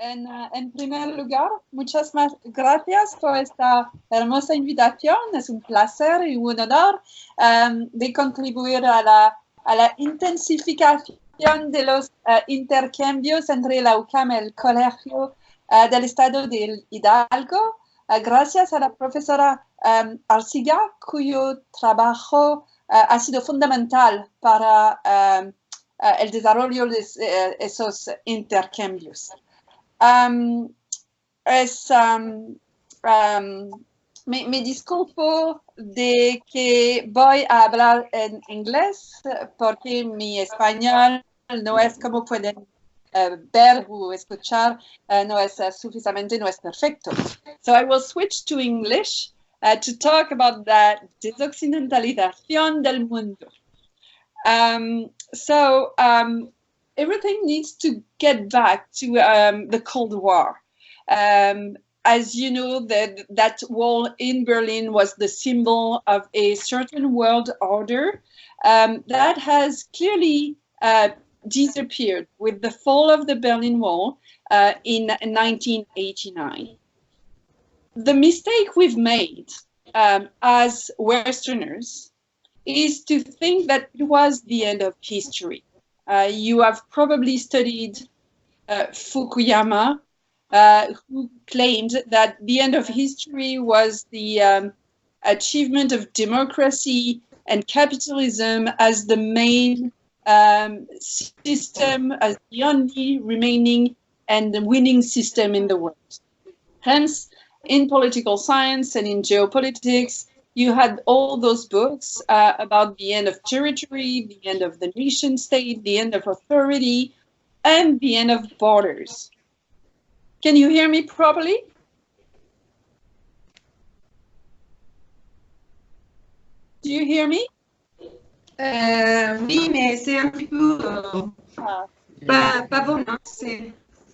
En primer lugar, muchas gracias por esta hermosa invitación. Es un placer y un honor de contribuir a la intensificación de los intercambios entre la UCAM y el Colegio del Estado de Hidalgo. Gracias a la profesora Árciga, cuyo trabajo ha sido fundamental para el desarrollo de esos intercambios. Me disculpo de que voy a hablar en inglés porque mi español no es, como pueden ver o escuchar, no es perfecto. So I will switch to English to talk about the desoccidentalización del mundo. Everything needs to get back to the Cold War. As you know, that wall in Berlin was the symbol of a certain world order that has clearly disappeared with the fall of the Berlin Wall in 1989. The mistake we've made as Westerners is to think that it was the end of history. You have probably studied Fukuyama, who claimed that the end of history was the achievement of democracy and capitalism as the main system, as the only remaining and the winning system in the world. Hence, in political science and in geopolitics, you had all those books about the end of territory, the end of the nation state, the end of authority, and the end of borders. Can you hear me properly? Do you hear me? Oui, mais c'est un petit peu pas bon, hein?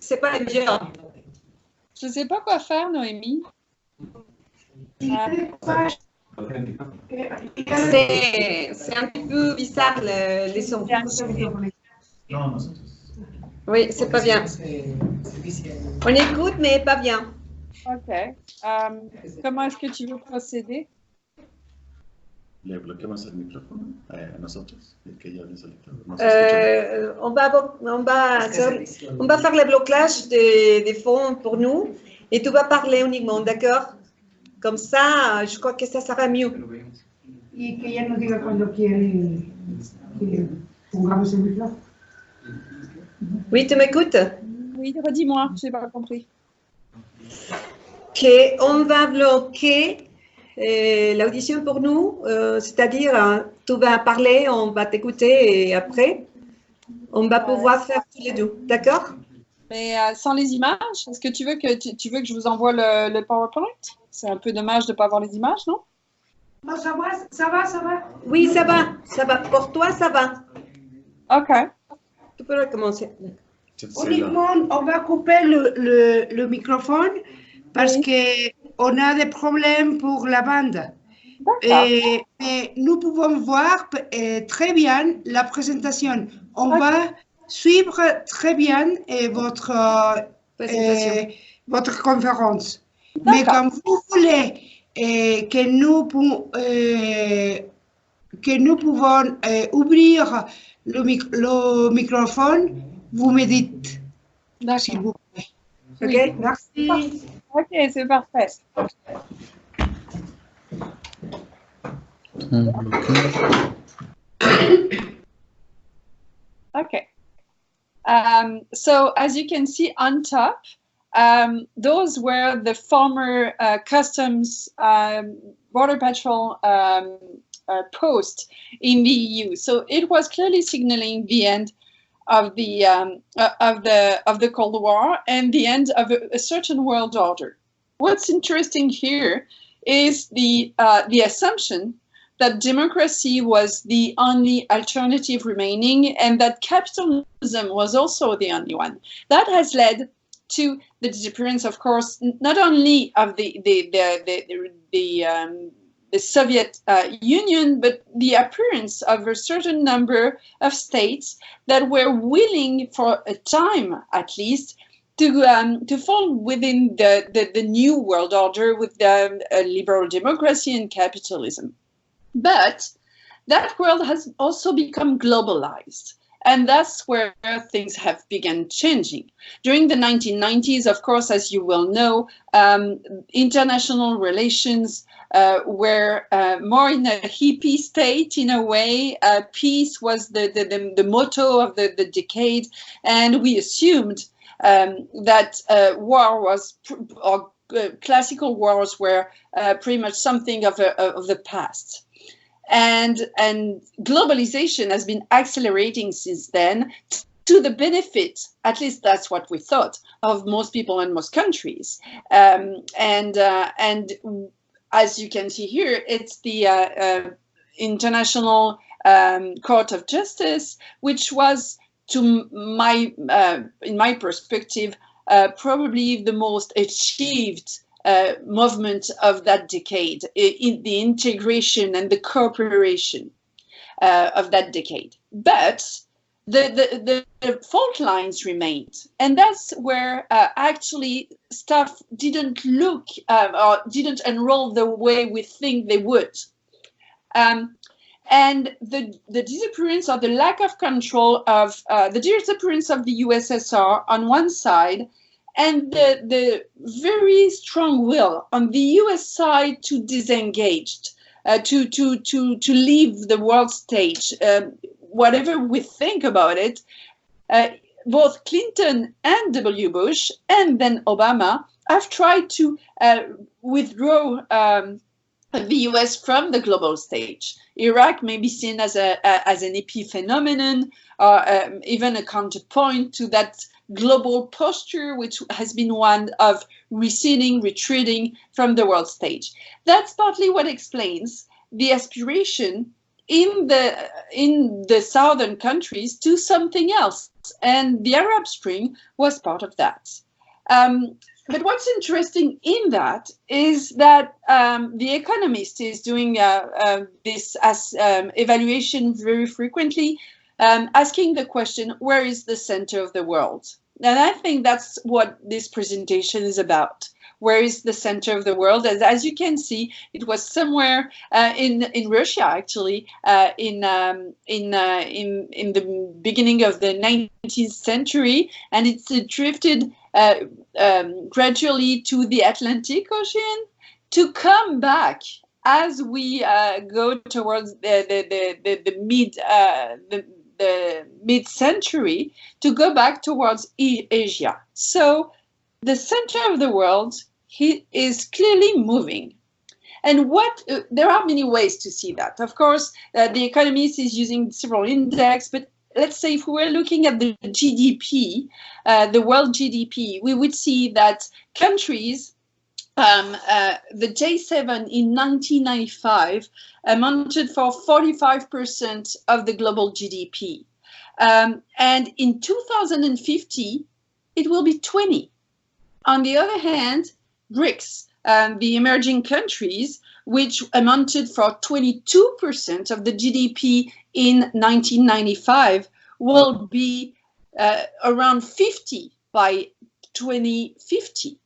C'est pas dur. Je ne sais pas quoi faire, Nohemi. C'est un petit peu bizarre les sons. Oui, c'est pas bien. On écoute, mais pas bien. Ok. Comment est-ce que tu veux procéder? ¿Le bloqueamos el micrófono a nosotros? On va faire le blocage des fonds pour nous et tu vas parler uniquement, d'accord? Comme ça, je crois que ça sera mieux. Y que ella nos diga cuando quiere que pongamos el micrófono. Oui, tu m'écoutes? Oui, redis-moi, je n'ai pas compris. On va bloquer l'audition pour nous, c'est-à-dire tu vas parler, on va t'écouter et après, on va pouvoir faire tous les deux, d'accord? Mais sans les images, est-ce que tu veux que je vous envoie le PowerPoint? C'est un peu dommage de ne pas avoir les images, non? Non, ça va. Oui, ça va. Pour toi, ça va. Ok. Tu peux recommencer. Uniquement, on va couper le microphone parce qu'on a des problèmes pour la bande. Mais nous pouvons voir très bien la présentation. On va suivre très bien votre conférence. Mais comme vous voulez que nous pouvons ouvrir le microphone, vous me dites, s'il vous plaît. Ok, merci. Ok, c'est parfait. Okay. So as you can see on top, those were the former customs border patrol posts in the EU. So it was clearly signaling the end of the Cold War and the end of a certain world order. What's interesting here is the assumption that democracy was the only alternative remaining and that capitalism was also the only one. That has led to the disappearance, of course, not only of the Soviet Union, but the appearance of a certain number of states that were willing, for a time at least, to fall within the new world order with liberal democracy and capitalism. But that world has also become globalized. And that's where things have begun changing. During the 1990s, of course, as you well know, international relations were more in a hippie state in a way. Peace was the motto of the decade, and we assumed that war was, or classical wars were pretty much something of the past. And globalization has been accelerating since then to the benefit, at least that's what we thought, of most people in most countries. And as you can see here, it's the International Court of Justice, which was, in my perspective, probably the most achieved movement of that decade, in the integration and the cooperation of that decade. But the fault lines remained, and that's where actually stuff didn't look or didn't unroll the way we think they would. And the disappearance or the lack of control of the disappearance of the USSR on one side, and the very strong will on the US side to disengage, to leave the world stage. Whatever we think about it, both Clinton and W. Bush and then Obama have tried to withdraw the US from the global stage. Iraq may be seen as an epiphenomenon, or even a counterpoint to that global posture, which has been one of receding, retreating from the world stage. That's partly what explains the aspiration in the southern countries to something else, and the Arab Spring was part of that. But what's interesting in that is that The Economist is doing this as evaluation very frequently, asking the question, where is the center of the world? And I think that's what this presentation is about. Where is the center of the world? As you can see, it was somewhere in Russia, actually, in the beginning of the 19th century, and it's drifted gradually to the Atlantic Ocean to come back as we go towards the mid-century, to go back towards Asia. So the center of the world is clearly moving. And there are many ways to see that. Of course, The Economist is using several indexes, but let's say if we were looking at the GDP, the world GDP, we would see that countries, the J7 in 1995 amounted for 45% of the global GDP. And in 2050, it will be 20. On the other hand, BRICS, the emerging countries, which amounted for 22% of the GDP in 1995, will be around 50 by 2050.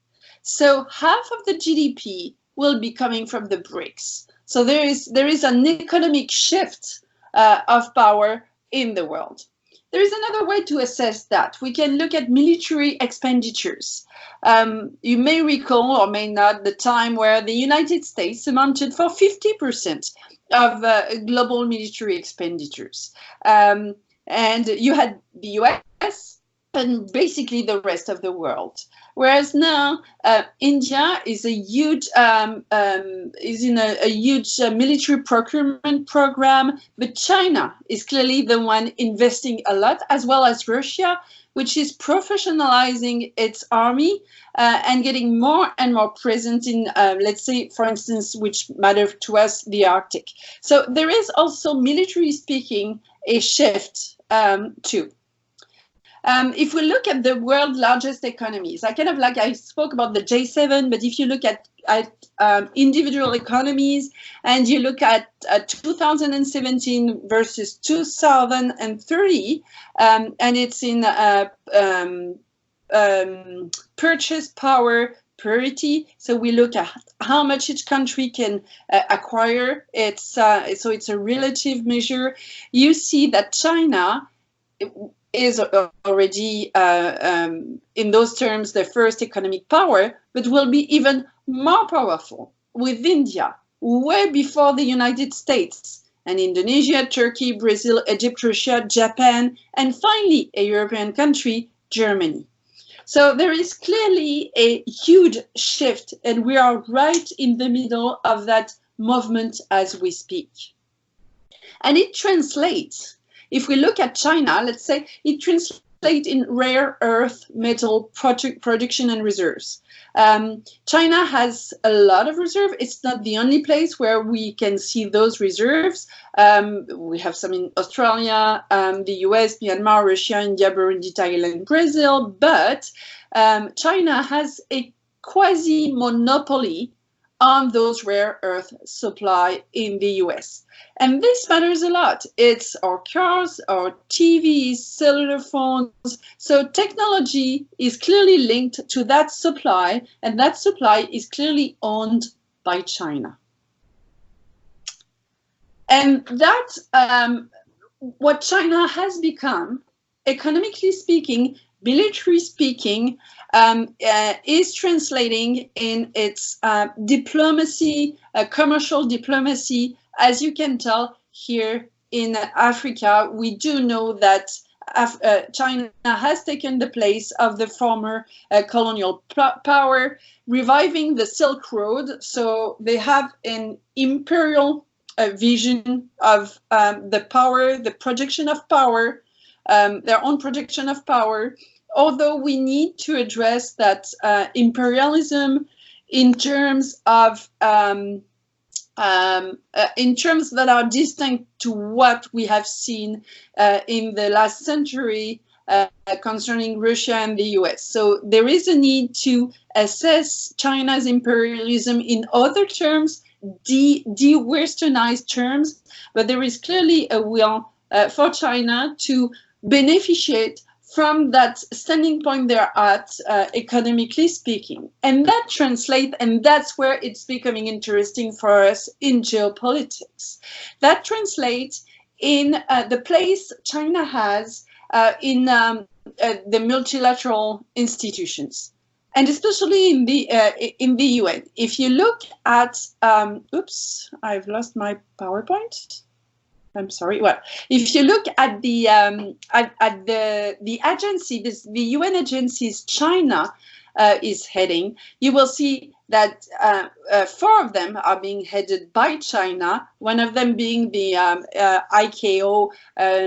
So half of the GDP will be coming from the BRICS. So there is an economic shift of power in the world. There is another way to assess that. We can look at military expenditures. You may recall, or may not, the time where the United States amounted for 50% of global military expenditures. And you had the US and basically the rest of the world. Whereas now, India is in a huge military procurement program, but China is clearly the one investing a lot, as well as Russia, which is professionalizing its army and getting more and more present in, let's say, for instance, which matter to us, the Arctic. So there is also, military speaking, a shift too. If we look at the world's largest economies, I spoke about the J7, but if you look at individual economies and you look at 2017 versus 2030, and it's in purchase power parity. So we look at how much each country can acquire. So it's a relative measure. You see that China is already, in those terms, the first economic power, but will be even more powerful with India, way before the United States, and Indonesia, Turkey, Brazil, Egypt, Russia, Japan, and finally a European country, Germany. So there is clearly a huge shift, and we are right in the middle of that movement as we speak. And it translates, if we look at China, let's say, it translates in rare earth metal production and reserves. China has a lot of reserve. It's not the only place where we can see those reserves. We have some in Australia, the US, Myanmar, Russia, India, Burundi, Thailand, Brazil. But China has a quasi-monopoly on those rare earth supply in the US. And this matters a lot. It's our cars, our TVs, cellular phones. So technology is clearly linked to that supply, and that supply is clearly owned by China. And that, what China has become, economically speaking, military speaking, is translating in its diplomacy, commercial diplomacy. As you can tell here in Africa, we do know that China has taken the place of the former colonial power, reviving the Silk Road. So they have an imperial vision of the power, the projection of power, their own projection of power, although we need to address that imperialism in terms of in terms that are distinct to what we have seen in the last century concerning Russia and the US. So there is a need to assess China's imperialism in other terms, de-westernized terms, but there is clearly a will for China to beneficiate from that standing point they're at, economically speaking. And that translates, and that's where it's becoming interesting for us in geopolitics. That translates in the place China has in the multilateral institutions, and especially in the UN. If you look at, oops, I've lost my PowerPoint. I'm sorry. Well, if you look at the agency, the UN agencies China is heading, you will see that 4 of them are being headed by China. One of them being the ICAO,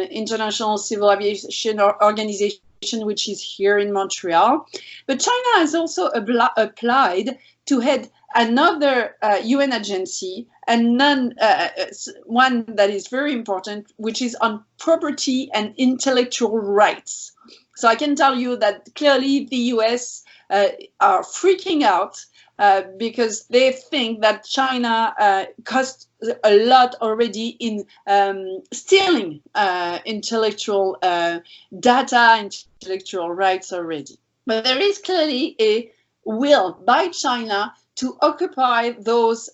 International Civil Aviation Organization, which is here in Montreal. But China has also applied to head another UN agency, and one that is very important, which is on property and intellectual rights. So I can tell you that clearly the US are freaking out because they think that China costs a lot already in stealing intellectual data, intellectual rights already. But there is clearly a will by China to occupy those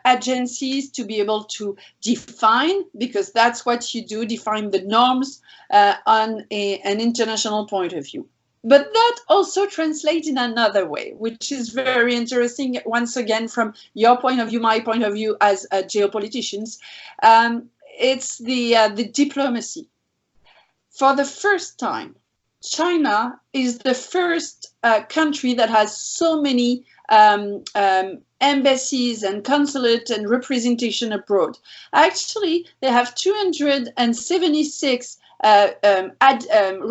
agencies, to be able to define, because that's what you do, define the norms on an international point of view. But that also translates in another way, which is very interesting, once again, from your point of view, my point of view as geopoliticians. It's the diplomacy. For the first time, China is the first country that has so many embassies and consulate and representation abroad. Actually, they have 276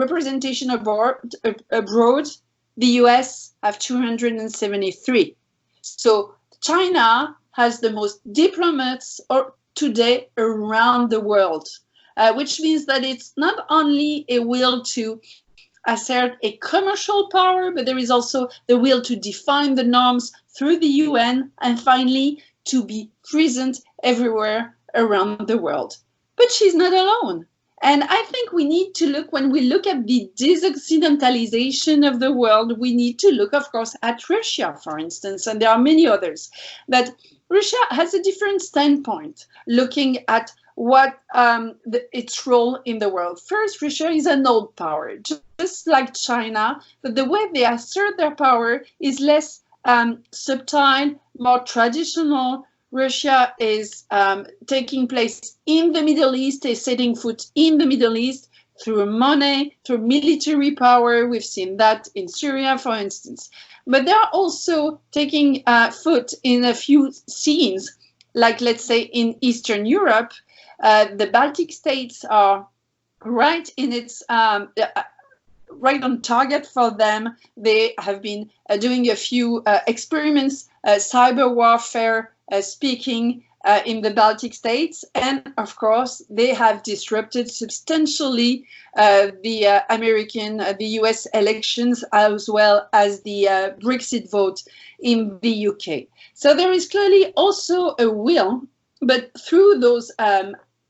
representation abroad. The US have 273. So China has the most diplomats today around the world, which means that it's not only a will to assert a commercial power, but there is also the will to define the norms through the UN, and finally to be present everywhere around the world. But she's not alone. And I think we need to look, when we look at the Desoccidentalization of the world, we need to look, of course, at Russia, for instance, and there are many others. But Russia has a different standpoint, looking at what its role in the world. First, Russia is an old power, just like China, but the way they assert their power is less subtle, more traditional. Russia is taking place in the Middle East, is setting foot in the Middle East through money, through military power. We've seen that in Syria, for instance. But they are also taking foot in a few scenes, like, let's say, in Eastern Europe. The Baltic states are right in its right on target for them. They have been doing a few experiments, cyber warfare, speaking in the Baltic states, and of course they have disrupted substantially the American, the US elections, as well as the Brexit vote in the UK. So there is clearly also a will, but through those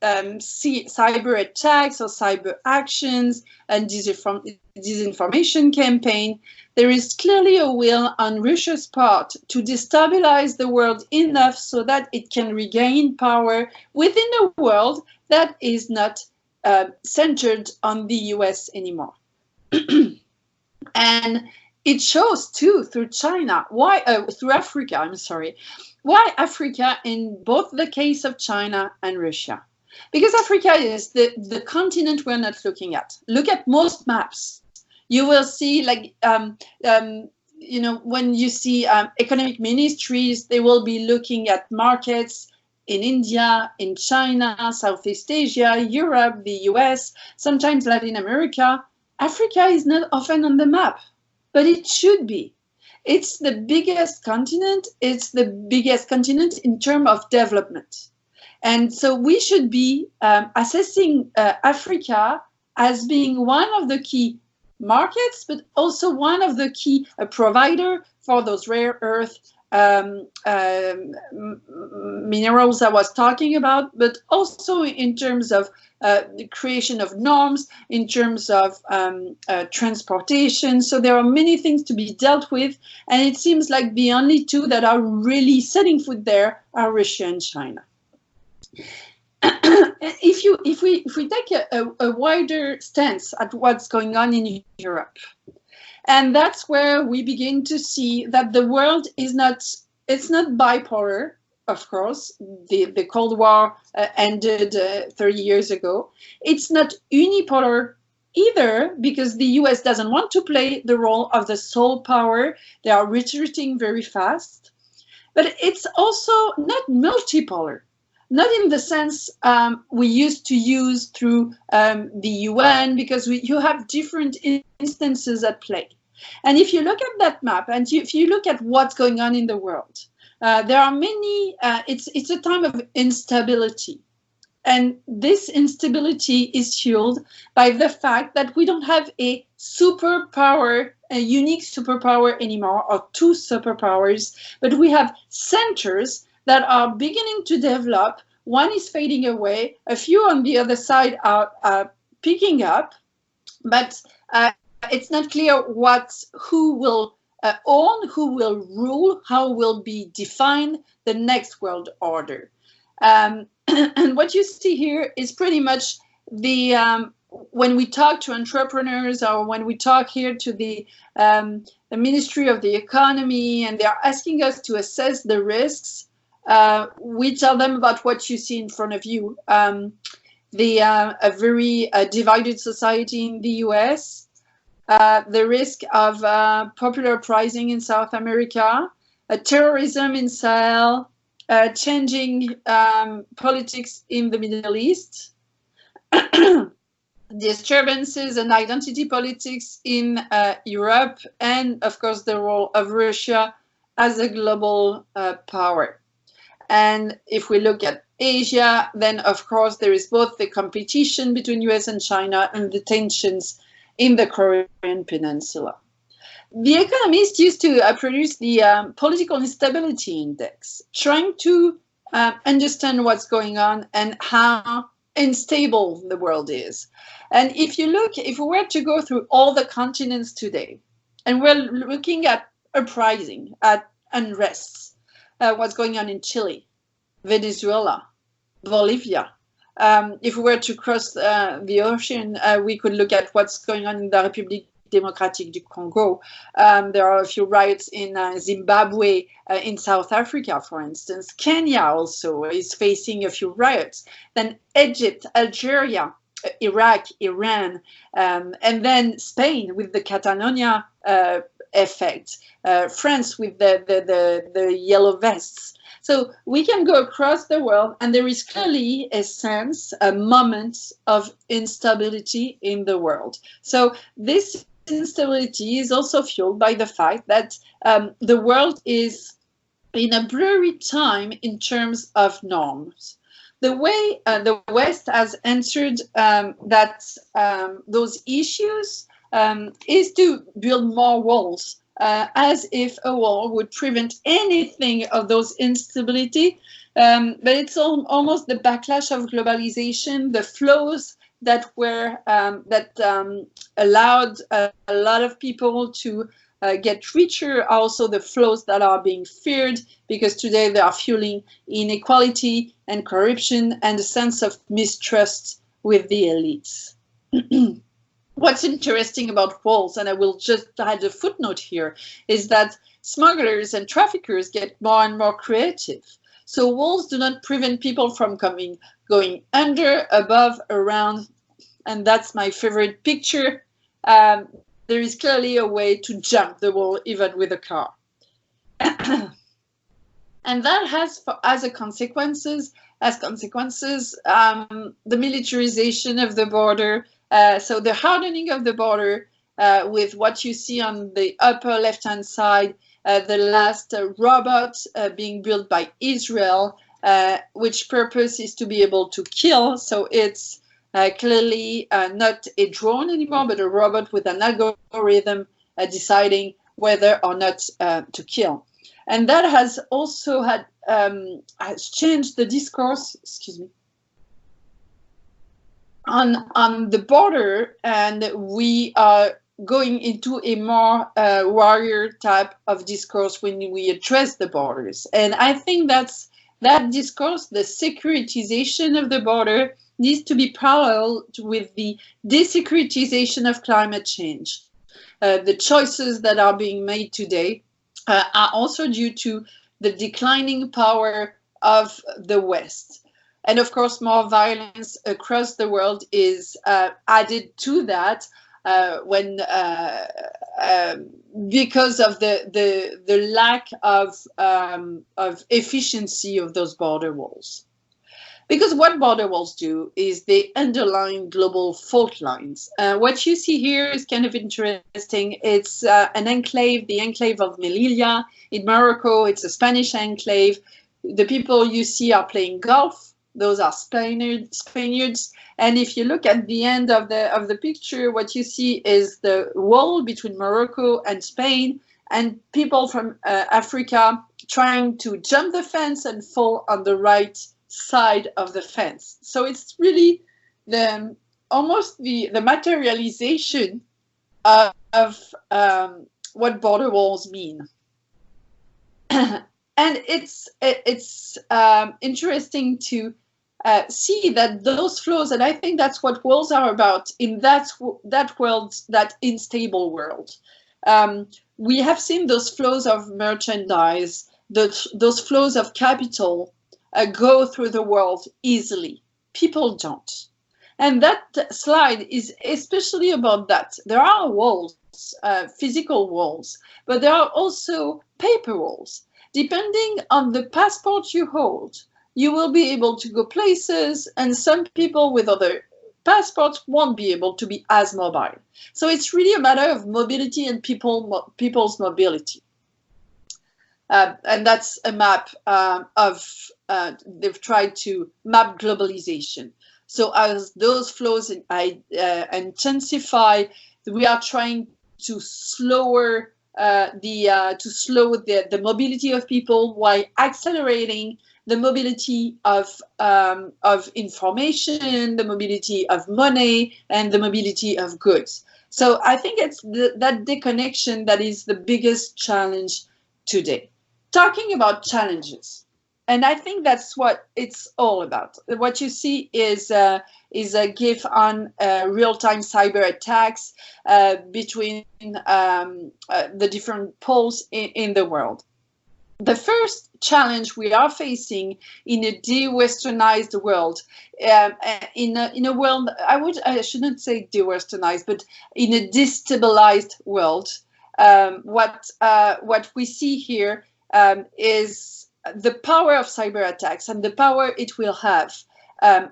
cyber attacks or cyber actions and disinformation campaign, there is clearly a will on Russia's part to destabilize the world enough so that it can regain power within a world that is not centered on the US anymore. And it shows too through China, through Africa, I'm sorry, why Africa in both the case of China and Russia. Because Africa is the continent we're not looking at. Look at most maps. You will see, like, you know, when you see economic ministries, they will be looking at markets in India, in China, Southeast Asia, Europe, the US, sometimes Latin America. Africa is not often on the map, but it should be. It's the biggest continent. It's the biggest continent in terms of development. And so we should be assessing Africa as being one of the key markets, but also one of the key provider for those rare earth minerals I was talking about, but also in terms of the creation of norms, in terms of transportation. So there are many things to be dealt with, and it seems like the only two that are really setting foot there are Russia and China. If we take a wider stance at what's going on in Europe, and that's where we begin to see that the world is not, it's not bipolar, of course. The Cold War ended 30 years ago. It's not unipolar either, because the US doesn't want to play the role of the sole power. They are retreating very fast. But it's also not multipolar. Not in the sense we used to use through the UN, because you have different instances at play. And if you look at that map, and if you look at what's going on in the world, there are many, it's a time of instability. And this instability is fueled by the fact that we don't have a superpower, a unique superpower anymore, or two superpowers, but we have centers that are beginning to develop. One is fading away. A few on the other side are picking up, but it's not clear who will own, who will rule, how will be defined the next world order. And what you see here is pretty much when we talk to entrepreneurs, or when we talk here to the Ministry of the Economy, and they're asking us to assess the risks, we tell them about what you see in front of you. A very divided society in the US, the risk of popular uprising in South America, terrorism in Sahel, changing politics in the Middle East, disturbances and identity politics in Europe, and of course the role of Russia as a global power. And if we look at Asia, then of course there is both the competition between US and China and the tensions in the Korean Peninsula. The Economist used to produce the Political Instability Index, trying to understand what's going on and how unstable the world is. And if you look, if we were to go through all the continents today, and we're looking at uprising, at unrests, what's going on in Chile, Venezuela, Bolivia. If we were to cross the ocean, we could look at what's going on in the République Démocratique du Congo. There are a few riots in Zimbabwe, in South Africa, for instance. Kenya also is facing a few riots. Then Egypt, Algeria, Iraq, Iran, and then Spain with the Catalonia effect, France with the yellow vests. So we can go across the world, and there is clearly a sense, a moment of instability in the world. So this instability is also fueled by the fact that the world is in a blurry time in terms of norms. The way the West has answered those issues is to build more walls, as if a wall would prevent anything of those instability. But it's almost the backlash of globalization, the flows that were allowed a lot of people to get richer, also the flows that are being feared, because today they are fueling inequality and corruption and a sense of mistrust with the elites. What's interesting about walls, and I will just add a footnote here, is that smugglers and traffickers get more and more creative. So walls do not prevent people from going under, above, around, and that's my favorite picture. There is clearly a way to jump the wall even with a car. And that has as consequences the militarization of the border. So the hardening of the border, with what you see on the upper left-hand side, the last robot being built by Israel, which purpose is to be able to kill. So it's clearly not a drone anymore, but a robot with an algorithm deciding whether or not to kill. And that has also has changed the discourse, excuse me, on the border, and we are going into a more warrior type of discourse when we address the borders. And I think that discourse, the securitization of the border, needs to be parallel with the desecuritization of climate change. The choices that are being made today are also due to the declining power of the West. And of course, more violence across the world is added to that because of the lack of efficiency of those border walls. Because what border walls do is they underline global fault lines. What you see here is kind of interesting. It's an enclave, the enclave of Melilla in Morocco. It's a Spanish enclave. The people you see are playing golf. Those are Spaniards. And if you look at the end of the picture, what you see is the wall between Morocco and Spain, and people from Africa trying to jump the fence and fall on the right side of the fence. So it's really almost the materialization of what border walls mean. And it's interesting to see that those flows, and I think that's what walls are about in that world, that unstable world. We have seen those flows of merchandise, those flows of capital go through the world easily. People don't. And that slide is especially about that. There are walls, physical walls, but there are also paper walls. Depending on the passport you hold, you will be able to go places, and some people with other passports won't be able to be as mobile. So it's really a matter of mobility and people's mobility. And that's a map they've tried to map globalization. So as those flows intensify, we are trying to slower to slow the mobility of people while accelerating the mobility of information, the mobility of money, and the mobility of goods. So I think it's that disconnection that is the biggest challenge today. Talking about challenges, and I think that's what it's all about. What you see is a GIF on real-time cyber attacks between the different poles in the world. The first challenge we are facing in a de-Westernized world, in a world, I shouldn't say de-Westernized, but in a destabilized world, what we see here is the power of cyber attacks and the power it will have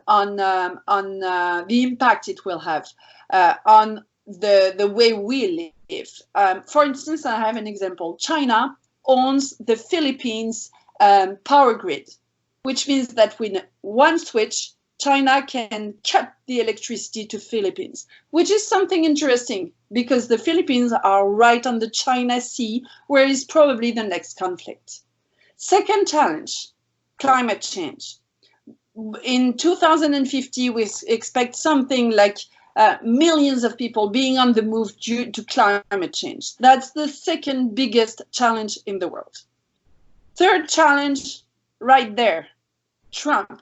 on the impact it will have on the way we live. For instance, I have an example. China owns the Philippines power grid, which means that with one switch, China can cut the electricity to Philippines, which is something interesting because the Philippines are right on the China Sea, where is probably the next conflict. Second challenge, climate change. In 2050, we expect something like millions of people being on the move due to climate change. That's the second biggest challenge in the world. Third challenge, right there, Trump.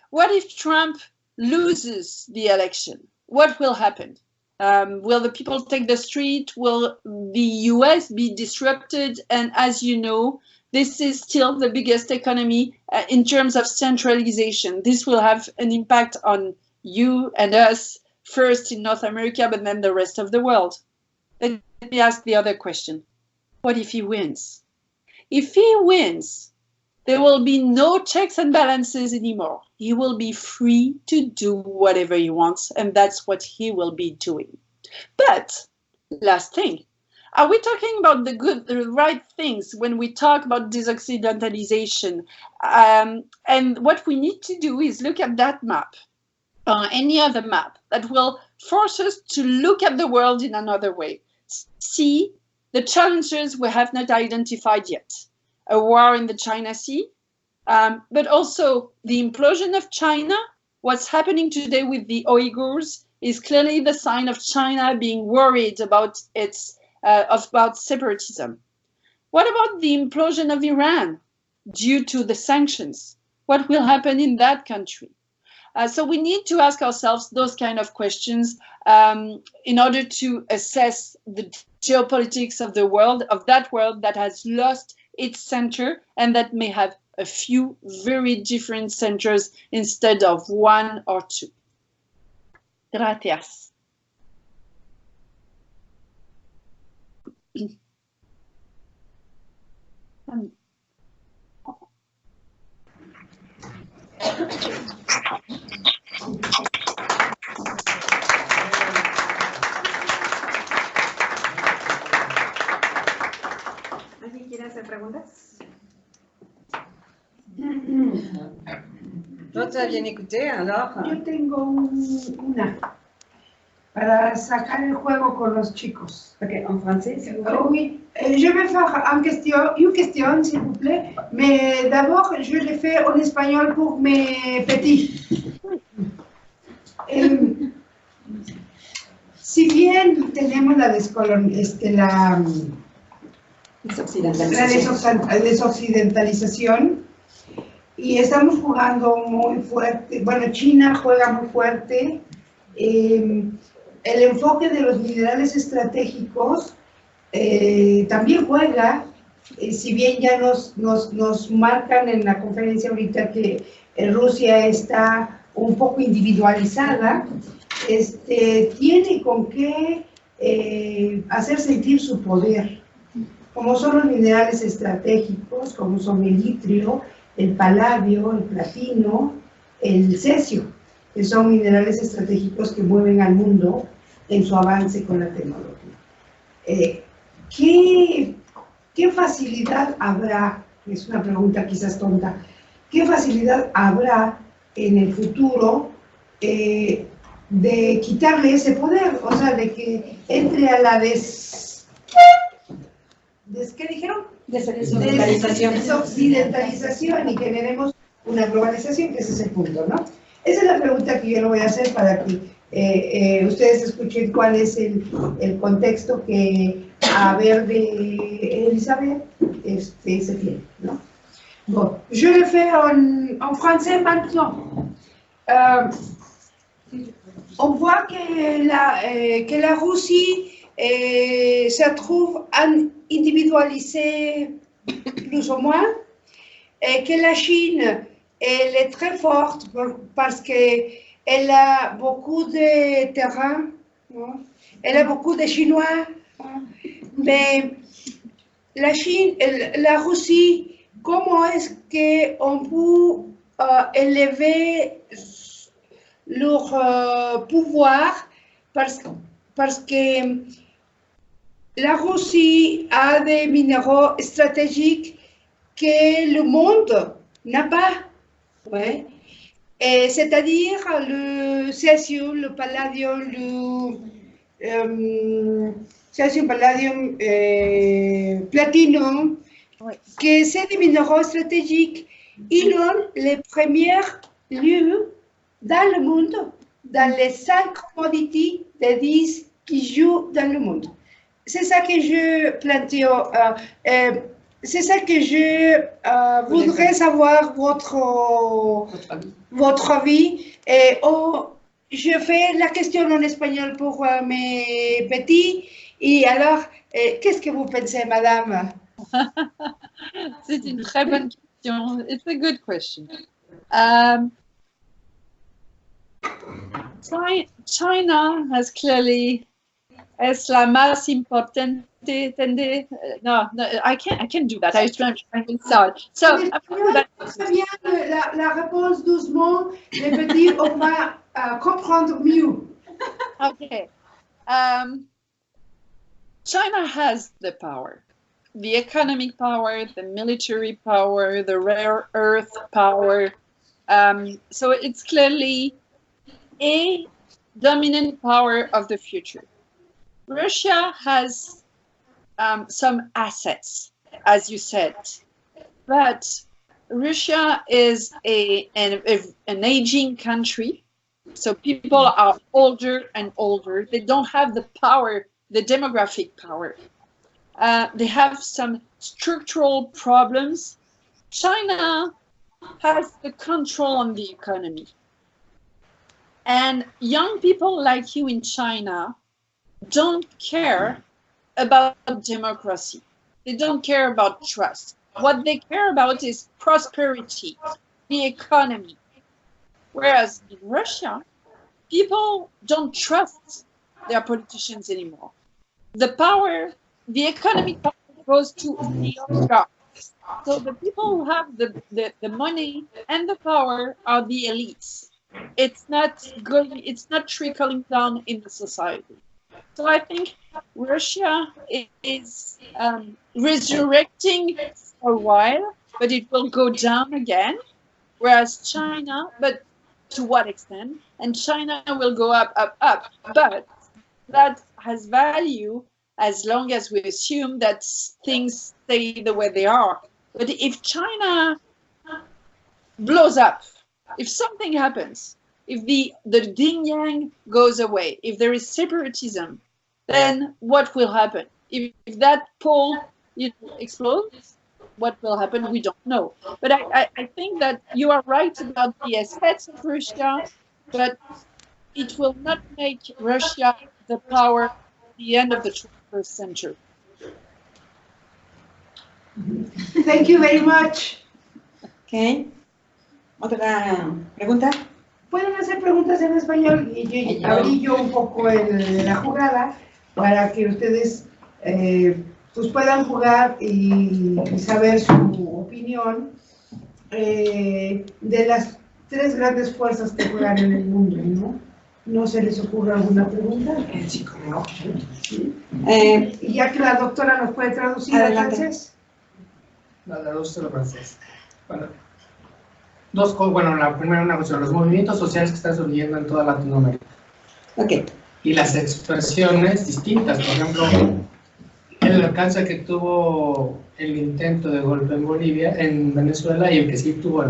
What if Trump loses the election? What will happen? Will the people take the street? Will the US be disrupted? And as you know, this is still the biggest economy in terms of centralization. This will have an impact on you and us, first in North America, but then the rest of the world. Let me ask the other question. What if he wins? If he wins, there will be no checks and balances anymore. He will be free to do whatever he wants, and that's what he will be doing. But, last thing, are we talking about the right things when we talk about Desoccidentalization? And what we need to do is look at that map, any other map, that will force us to look at the world in another way. See the challenges we have not identified yet. A war in the China Sea, but also the implosion of China. What's happening today with the Uyghurs is clearly the sign of China being worried about about separatism. What about the implosion of Iran due to the sanctions? What will happen in that country? So we need to ask ourselves those kind of questions in order to assess the geopolitics of the world, of that world that has lost its center and that may have a few very different centers instead of one or two. Gracias. ¿Alguien quiere hacer preguntas? Todo está bien écouté, alors. Yo tengo una para sacar el juego con los chicos. Ok, en français, s'il vous plaît. Oui, je vais faire une question, s'il vous plaît, mais d'abord, je l'ai fait en espagnol pour mes petits. Si bien tenemos la desoccidentalización y estamos jugando muy fuerte, bueno, China juega muy fuerte, el enfoque de los minerales estratégicos también juega, si bien ya nos marcan en la conferencia ahorita que Rusia está un poco individualizada, tiene con qué hacer sentir su poder, como son los minerales estratégicos, como son el litrio, el paladio, el platino, el cesio, que son minerales estratégicos que mueven al mundo en su avance con la tecnología. ¿Qué facilidad habrá? Es una pregunta quizás tonta. ¿Qué facilidad habrá en el futuro de quitarle ese poder? O sea, de que entre a ¿qué dijeron? Desoccidentalización y generemos una globalización, que ese es el punto, ¿no? Esa es la pregunta que yo le voy a hacer para que ustedes escuchen cuál es el contexto que, a ver, de Élissabeth se tiene, ¿no? Bon, je le fais en français maintenant. On voit que la Russie se trouve individualisée plus ou moins, et que la Chine, elle est très forte parce qu'elle a beaucoup de terrain, hein, elle a beaucoup de Chinois, hein, mais la Chine, la Russie, comment est-ce qu'on peut élever leur pouvoir parce que la Russie a des minéraux stratégiques que le monde n'a pas. Ouais. C'est-à-dire le césium, le palladium, césium, palladium, platinum, ouais. Que c'est des minéraux stratégiques. Ils ont les premiers lieux dans le monde, dans les 5 commodities des 10 qui jouent dans le monde. C'est ça que je plantais, c'est ça que je voudrais savoir votre avis. Et je fais la question en espagnol pour mes petits. Et alors, qu'est-ce que vous pensez, madame? C'est une très bonne question. It's a good question. China has clearly es la más importante. No, I can't do that. I was trying to start. So, la réponse doucement, les petits, on va comprendre mieux. Okay. China has the power, the economic power, the military power, the rare earth power. So it's clearly a dominant power of the future. Russia has some assets, as you said, but Russia is an aging country, so people are older and older. They don't have the power, the demographic power. They have some structural problems. China has the control on the economy. And young people like you in China don't care about democracy. They don't care about trust. What they care about is prosperity, the economy. Whereas in Russia, people don't trust their politicians anymore. The power, the economic power goes to the oligarchs. So the people who have the money and the power are the elites. It's not trickling down in the society. So I think Russia is resurrecting for a while, but it will go down again. Whereas China, but to what extent? And China will go up, up, up. But that has value as long as we assume that things stay the way they are. But if China blows up, if something happens, if the yin yang goes away, if there is separatism, then what will happen? If that pole explodes, what will happen? We don't know. But I think that you are right about the assets of Russia, but it will not make Russia the power at the end of the 21st century. Thank you very much. Okay. ¿Otra pregunta? Pueden hacer preguntas en español y abrí yo un poco la jugada para que ustedes pues puedan jugar y saber su opinión de las 3 grandes fuerzas que juegan en el mundo, ¿no? ¿No se les ocurre alguna pregunta? Sí, como no. ¿Sí? Y ya que la doctora nos puede traducir al francés. La traducción al francés. Bueno, la primera una cuestión, los movimientos sociales que están surgiendo en toda Latinoamérica. Ok. Y las expresiones distintas, por ejemplo, el alcance que tuvo el intento de golpe en Bolivia, en Venezuela, y el que sí tuvo,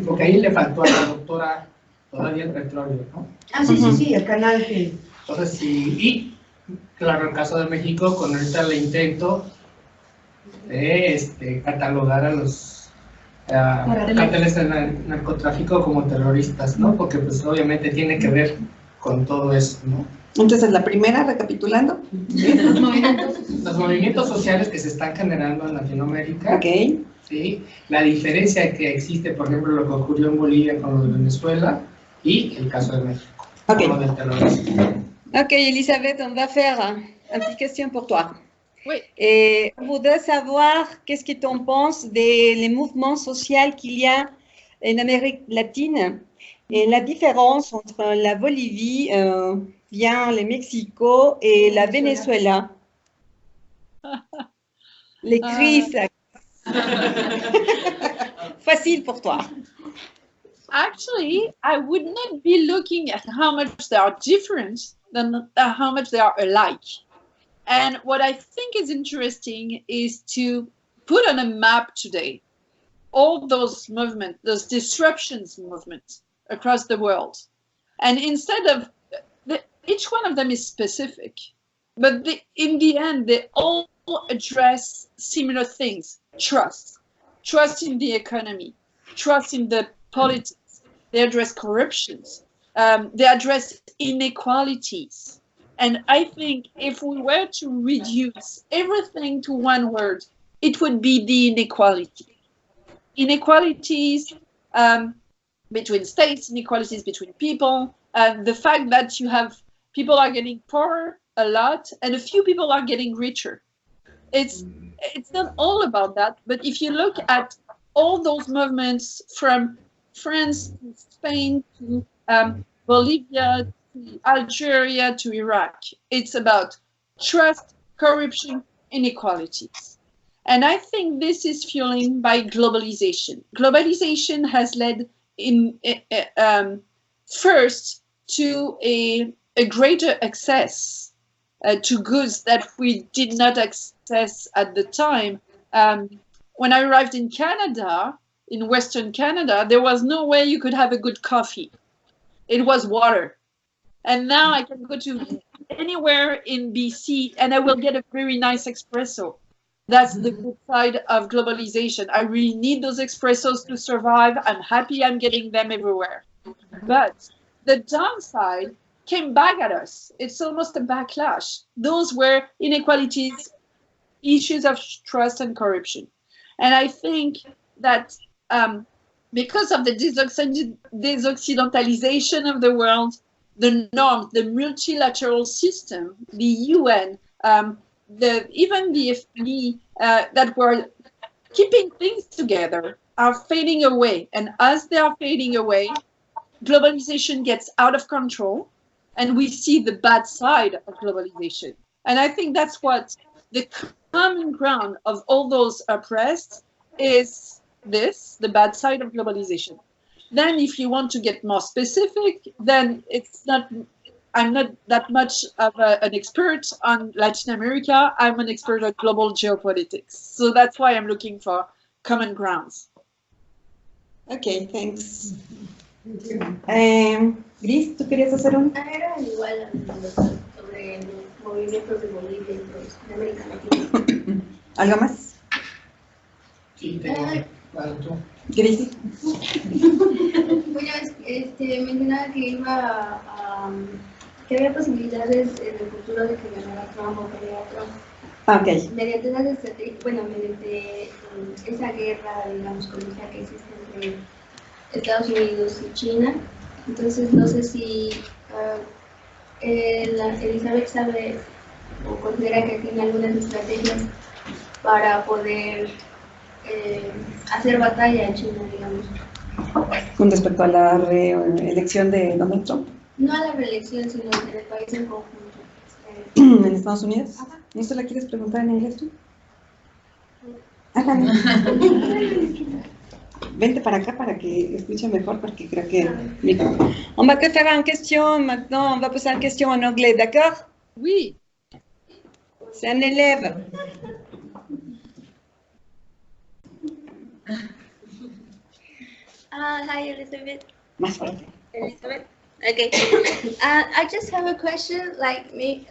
porque ahí le faltó a la doctora todavía el petróleo, ¿no? Ah, sí, sí, sí, el canal que... Entonces sí, y claro, el caso de México, con ahorita el intento de catalogar a los cárteles de narcotráfico como terroristas, ¿no? Porque pues obviamente tiene que ver con todo eso, ¿no? Entonces, la primera, recapitulando. Los movimientos sociales que se están generando en Latinoamérica, Ok. ¿sí? La diferencia que existe, por ejemplo, lo que ocurrió en Bolivia con lo de Venezuela y el caso de México, Ok. con lo del terrorismo. Ok, Élissabeth, on va faire une petite question pour toi. Oui. Et on voudrait savoir qu'est-ce que tu en penses des mouvements sociaux qu'il y a en Amérique latine et la différence entre la Bolivie, bien le Mexico et la Venezuela. Les crises. Facile pour toi. Actually, I would not be looking at how much they are different than how much they are alike. And what I think is interesting is to put on a map today all those movements, those disruptions movements across the world. And instead of, each one of them is specific, but in the end, they all address similar things. Trust in the economy, trust in the politics. They address corruptions. They address inequalities. And I think if we were to reduce everything to one word, it would be the inequality. Inequalities between states, inequalities between people, the fact that you have people are getting poorer a lot and a few people are getting richer. It's not all about that, but if you look at all those movements from France to Spain to Bolivia, to Algeria, to Iraq, it's about trust, corruption, inequalities. And I think this is fueling by globalization. Globalization has led first to a greater access to goods that we did not access at the time. When I arrived in Canada, in Western Canada, there was no way you could have a good coffee. It was water. And now I can go to anywhere in BC and I will get a very nice espresso. That's the good side of globalization. I really need those espressos to survive. I'm happy I'm getting them everywhere. But the downside came back at us. It's almost a backlash. Those were inequalities, issues of trust and corruption. And I think that because of the desoccidentalization of the world, the norms, the multilateral system, the UN, even the FP that were keeping things together are fading away. And as they are fading away, globalization gets out of control and we see the bad side of globalization. And I think that's what the common ground of all those oppressed is this, the bad side of globalization. Then if you want to get more specific, then it's not, I'm not that much of an expert on Latin America. I'm an expert on global geopolitics. So that's why I'm looking for common grounds. Okay, thanks. Gris, ¿tú querías hacer un? Era igual sobre los movimientos de Bolivia y de América Latina. ¿Algo más? Sí, tengo. Claro, tú. Gris. Bueno, mencionaba que que había posibilidades en el futuro de que ganara Trump o perdiera Trump. Ok. Mediante esas estrategias, bueno, mediante esa guerra, digamos, comercial que existe entre Estados Unidos y China. Entonces, no sé si Élissabeth sabe o considera que tiene algunas estrategias para poder hacer batalla a China, digamos. Con respecto a la reelección de Donald Trump. No a la reelección, sino en el país en conjunto. ¿En Estados Unidos? Ajá. ¿No se la quieres preguntar en inglés tú? Vente para acá para que escuche mejor, porque creo que... On va te faire une question maintenant, on va poser une question en anglais, d'accord? Oui. C'est un élève. Hi, Elizabeth. Más fuerte. Elizabeth. Okay. I just have a question. Like me,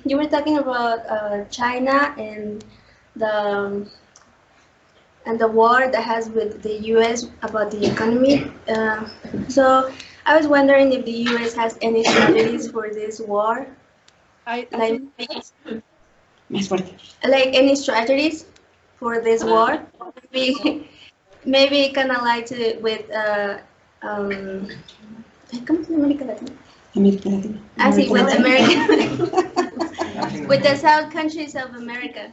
you were talking about China and the war that has with the U.S. about the economy. So I was wondering if the U.S. has any strategies for this war. Like any strategies for this war. Maybe kind of like with ¿cómo se llama América Latina? América Latina. Sí, with America, with the South countries of America.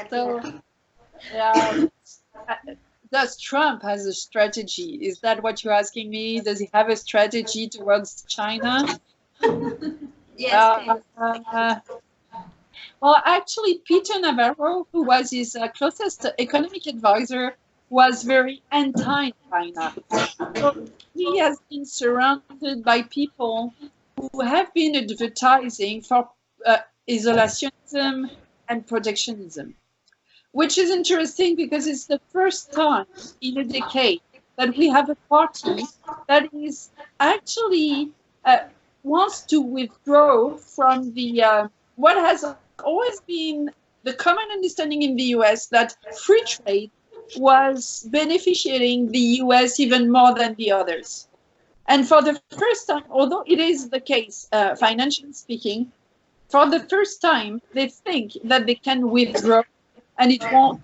So, does Trump has a strategy? Is that what you're asking me? Does he have a strategy towards China? Yes. Well, actually, Peter Navarro, who was his closest economic advisor, was very anti-China. So he has been surrounded by people who have been advertising for isolationism and protectionism, which is interesting because it's the first time in a decade that we have a party that is actually wants to withdraw from the what has always been the common understanding in the US that free trade was benefiting the US even more than the others. And for the first time, although it is the case, financially speaking, for the first time, they think that they can withdraw and it won't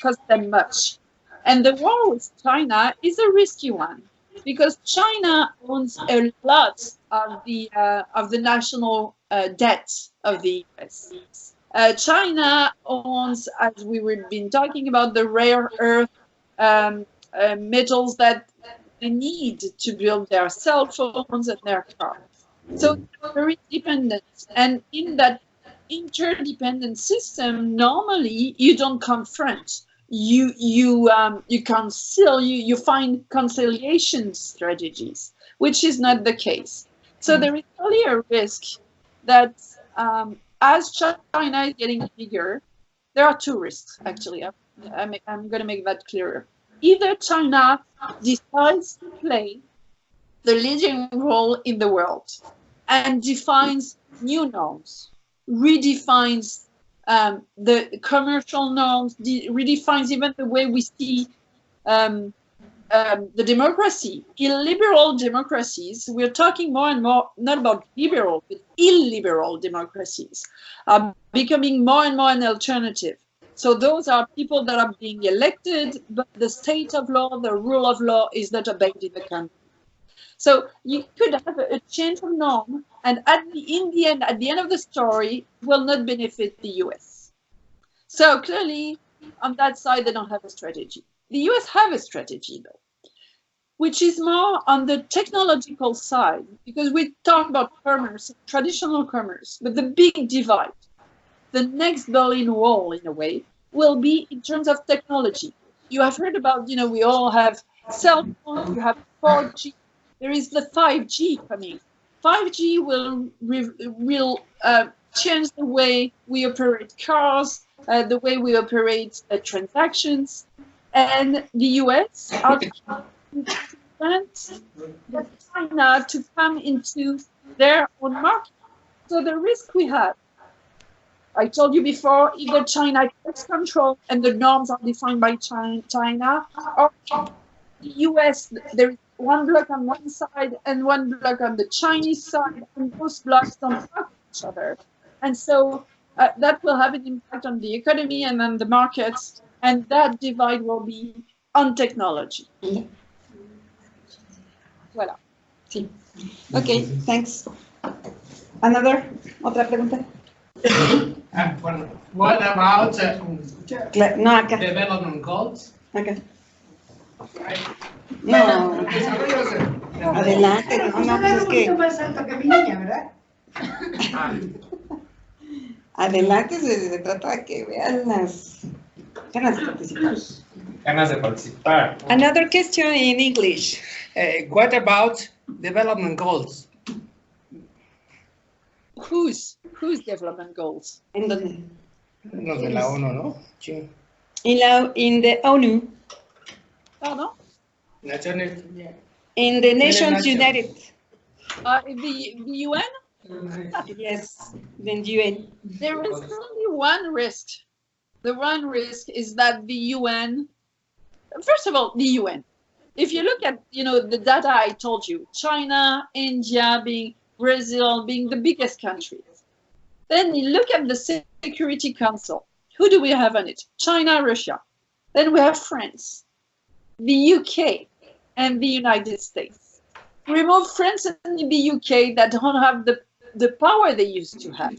cost them much. And the war with China is a risky one because China owns a lot of the national debt of the US. China owns, as we were been talking about, the rare earth metals that they need to build their cell phones and their cars. So they're very dependent. And in that interdependent system, normally you don't confront. You concile. You find conciliation strategies, which is not the case. So there is really a risk that as China is getting bigger, there are two risks, actually. I'm going to make that clearer. Either China decides to play the leading role in the world and defines new norms, redefines the commercial norms, redefines even the way we see the democracy. Illiberal democracies, we're talking more and more, not about liberal, but illiberal democracies, are becoming more and more an alternative. So those are people that are being elected, but the state of law, the rule of law is not obeyed in the country. So you could have a change of norm, and at the end of the story, will not benefit the US. So clearly, on that side, they don't have a strategy. The US have a strategy, though, which is more on the technological side, because we talk about commerce, traditional commerce, but the big divide, the next Berlin Wall, in a way, will be in terms of technology. You have heard about, we all have cell phones, you have 4G, there is the 5G coming. 5G will change the way we operate cars, the way we operate transactions, and the US are trying to prevent China to come into their own market. So the risk we have, I told you before, either China takes control and the norms are defined by China, or the US, there is one block on one side and one block on the Chinese side, and those blocks don't talk to each other. And so that will have an impact on the economy and on the markets, and that divide will be on technology. Voilà. Sí. Okay, thanks. Otra pregunta. What about acá. development goals? Acá. No. Adelante, no, pues es que. Más alto que mi niña, ¿verdad? Adelante, se trata de que vean las ganas de participar. Ganas de participar. Another question in English. What about development goals? Whose development goals? ¿En dónde? Los de la ONU, ¿no? Sí. In the ONU. Pardon? Naciones. In the Nations Nations. United. The UN? Yes, the UN. There is only one risk. The one risk is that the UN, first of all, the UN. If you look at, the data I told you, China, India, Brazil being the biggest countries, then you look at the Security Council. Who do we have on it? China, Russia. Then we have France, the UK, and the United States. Remove France and the UK that don't have the power they used to have.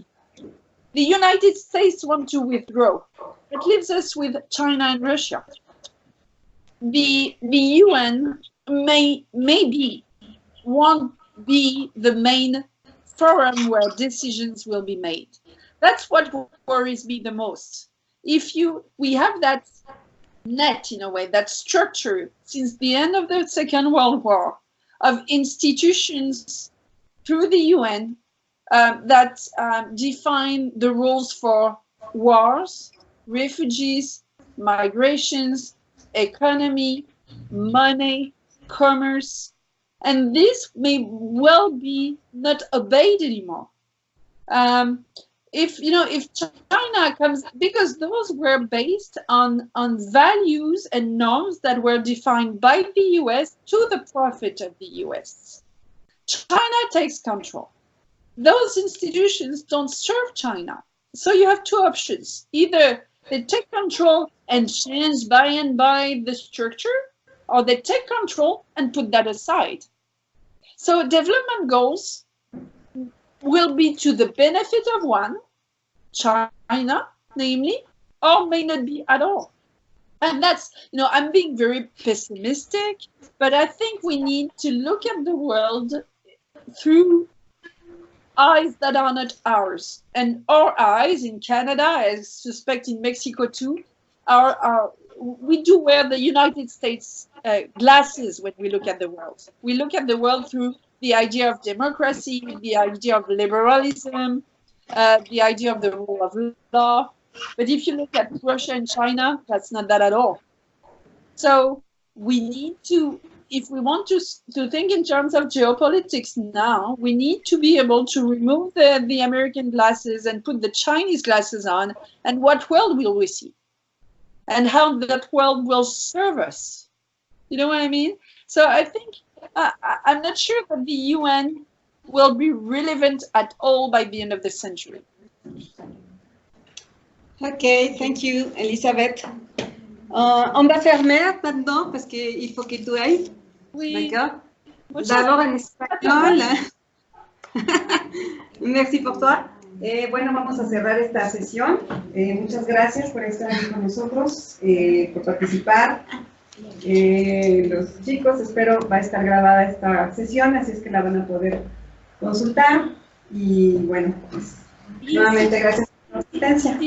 The United States want to withdraw. It leaves us with China and Russia. The UN maybe won't be the main forum where decisions will be made. That's what worries me the most. We have that net, in a way, that structure since the end of the Second World War of institutions through the UN that define the rules for wars, refugees, migrations, economy, money, commerce, and this may well be not obeyed anymore. If China comes, because those were based on values and norms that were defined by the US to the profit of the US. China takes control. Those institutions don't serve China. So you have two options. Either they take control and change by and by the structure, or they take control and put that aside. So development goals will be to the benefit of one, China, namely, or may not be at all. And that's, I'm being very pessimistic, but I think we need to look at the world through eyes that are not ours. And our eyes in Canada, I suspect in Mexico too, we do wear the United States glasses when we look at the world. We look at the world through the idea of democracy, the idea of liberalism, the idea of the rule of law. But if you look at Russia and China, that's not that at all. So we need to, if we want to think in terms of geopolitics now, we need to be able to remove the American glasses and put the Chinese glasses on. And what world will we see? And how that world will serve us. You know what I mean? So I think, I'm not sure that the UN will be relevant at all by the end of the century. Ok, thank you, Élissabeth. On va faire mère maintenant parce qu'il faut que tu ailles. Oui. D'accord. D'abord en español. Merci por toi. Bueno, vamos a cerrar esta sesión. Muchas gracias por estar aquí con nosotros, por participar. Los chicos, espero va a estar grabada esta sesión, así es que la van a poder consultar. Y bueno, pues nuevamente gracias por la asistencia.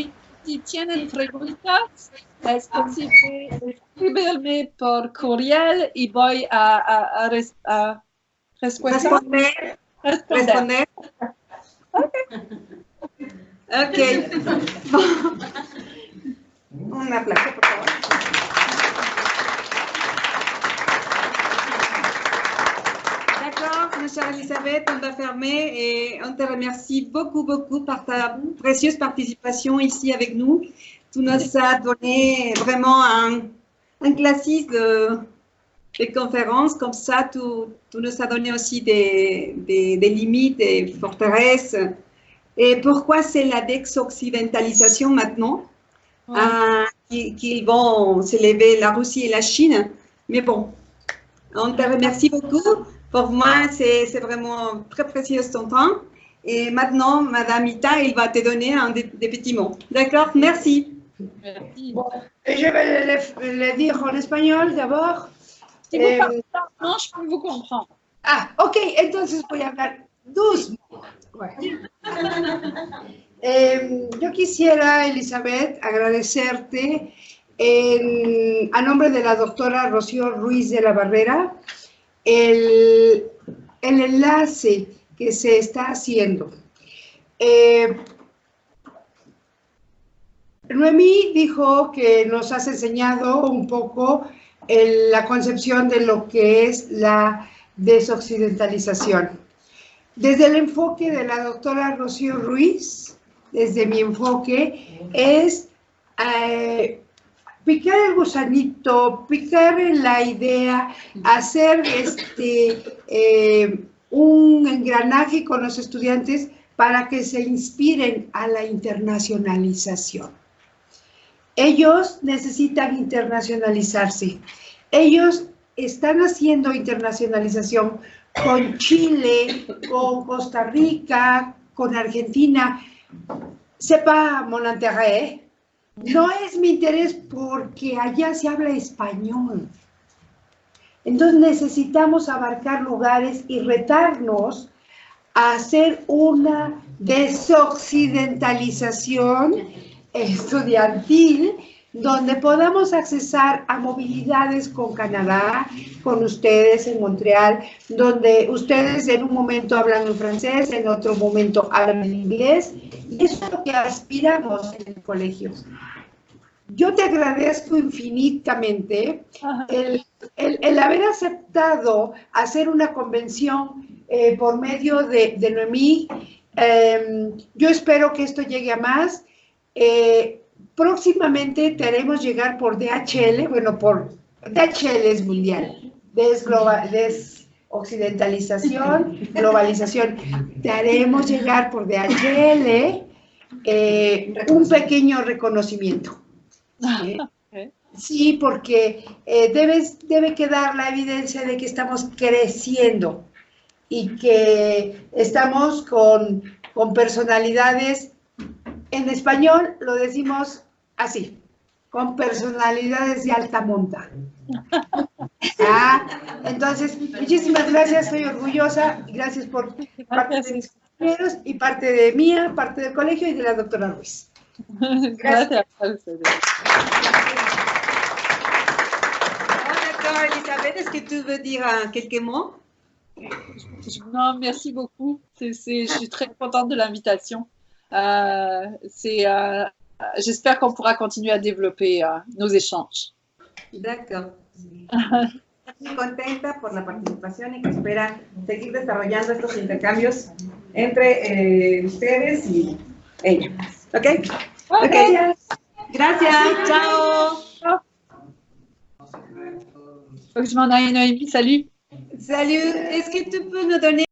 Si tienen preguntas, es posible escribirme por correo y voy a responder. Ok. Bon. Un aplauso, por favor. D'accord, ma chère Élissabeth, on va fermer et on te remercie beaucoup par ta précieuse participation ici avec nous. Tu nous as donné vraiment un classique de conférences comme ça. Tu nous as donné aussi des limites, des forteresses. Et pourquoi c'est la Desoccidentalisation maintenant qu'ils vont s'élever, la Russie et la Chine. Mais bon, on te remercie beaucoup. Pour moi, c'est vraiment très précieux ton temps. Et maintenant, Madame Ita, elle va te donner des petits mots. D'accord? Merci. Merci. Bon, je vais le dire en espagnol d'abord. Si vous parlez non, je peux vous comprendre. Ah, ok, entonces voy a hablar doucement. Bueno. Yo quisiera, Élissabeth, agradecerte a nombre de la doctora Rocío Ruiz de la Barrera el enlace que se está haciendo. Nohemi dijo que nos has enseñado un poco la concepción de lo que es la desoccidentalización. Desde el enfoque de la doctora Rocío Ruiz, desde mi enfoque, es picar el gusanito, picar la idea, hacer un engranaje con los estudiantes para que se inspiren a la internacionalización. Ellos necesitan internacionalizarse. Ellos están haciendo internacionalización con Chile, con Costa Rica, con Argentina. Sepa mon intérêt, no es mi interés porque allá se habla español. Entonces necesitamos abarcar lugares y retarnos a hacer una desoccidentalización estudiantil donde podamos accesar a movilidades con Canadá, con ustedes en Montreal, donde ustedes en un momento hablan en francés, en otro momento hablan en inglés, y eso es lo que aspiramos en el colegio. Yo te agradezco infinitamente el haber aceptado hacer una convención por medio de Nohemi. Yo espero que esto llegue a más. Próximamente te haremos llegar por DHL, bueno, por DHL es mundial, desoccidentalización, globalización. Te haremos llegar por DHL un pequeño reconocimiento. Sí, porque debe quedar la evidencia de que estamos creciendo y que estamos con personalidades. En español lo decimos así, con personalidades de alta monta. Entonces, muchísimas gracias, estoy orgullosa. Gracias por parte de mis compañeros y parte de mía, parte del colegio y de la doctora Ruiz. Gracias. D'accord, Élissabeth, est-ce que tu veux dire quelques mots? Non, merci beaucoup. Je suis très contente de l'invitation. J'espère qu'on pourra continuer à développer nos échanges. D'accord. Estoy contenta por la participación y que espera seguir desarrollando estos intercambios entre ustedes y ella. ¿Ok? Ok. Gracias. Ciao. Faut que je m'en aille, Noémie. Salut. Salut. Est-ce que tu peux nous donner